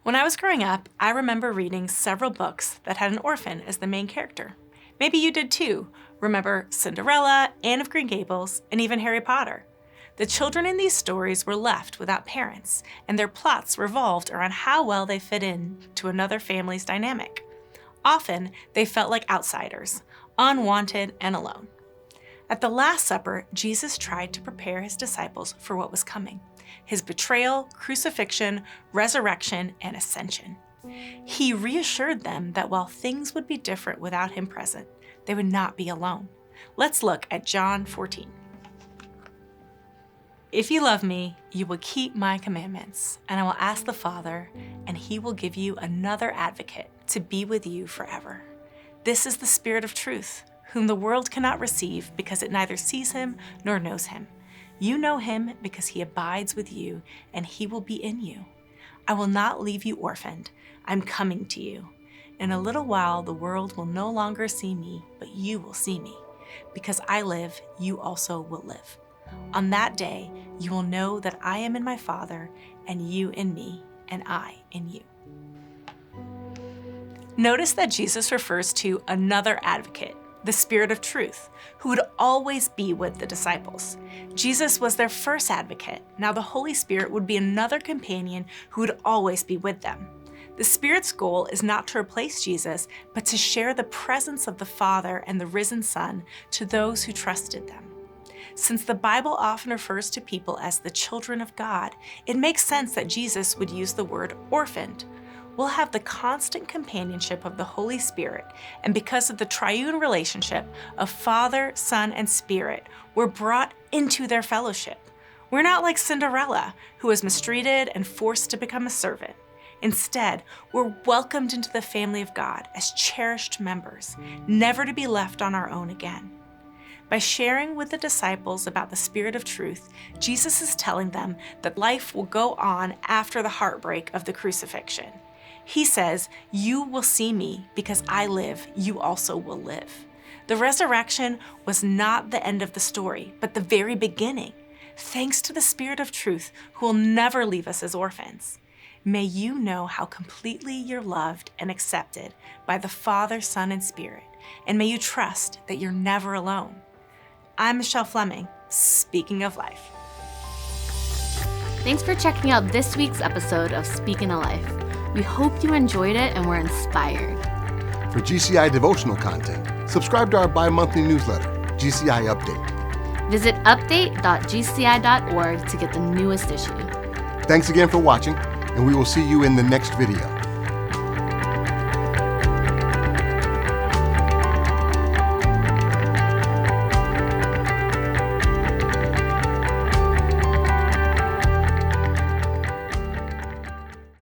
When I was growing up, I remember reading several books that had an orphan as the main character. Maybe you did too. Remember Cinderella, Anne of Green Gables, and even Harry Potter. The children in these stories were left without parents, and their plots revolved around how well they fit in to another family's dynamic. Often, they felt like outsiders, unwanted and alone. At the Last Supper, Jesus tried to prepare his disciples for what was coming: his betrayal, crucifixion, resurrection, and ascension. He reassured them that while things would be different without him present, they would not be alone. Let's look at John 14. If you love me, you will keep my commandments, and I will ask the Father, and he will give you another advocate to be with you forever. This is the Spirit of truth, whom the world cannot receive because it neither sees him nor knows him. You know him because he abides with you, and he will be in you. I will not leave you orphaned. I'm coming to you. In a little while, the world will no longer see me, but you will see me. Because I live, you also will live. On that day, you will know that I am in my Father, and you in me, and I in you. Notice that Jesus refers to another advocate, the Spirit of truth, who would always be with the disciples. Jesus was their first advocate. Now the Holy Spirit would be another companion who would always be with them. The Spirit's goal is not to replace Jesus, but to share the presence of the Father and the risen Son to those who trusted them. Since the Bible often refers to people as the children of God, it makes sense that Jesus would use the word orphaned. We'll have the constant companionship of the Holy Spirit, and because of the triune relationship of Father, Son, and Spirit, we're brought into their fellowship. We're not like Cinderella, who was mistreated and forced to become a servant. Instead, we're welcomed into the family of God as cherished members, never to be left on our own again. By sharing with the disciples about the Spirit of truth, Jesus is telling them that life will go on after the heartbreak of the crucifixion. He says, "You will see me because I live, you also will live." The resurrection was not the end of the story, but the very beginning, thanks to the Spirit of truth who will never leave us as orphans. May you know how completely you're loved and accepted by the Father, Son, and Spirit, and may you trust that you're never alone. I'm Michelle Fleming, speaking of life. Thanks for checking out this week's episode of Speaking of Life. We hope you enjoyed it and were inspired. For GCI devotional content, subscribe to our bi-monthly newsletter, GCI Update. Visit update.gci.org to get the newest issue. Thanks again for watching, and we will see you in the next video.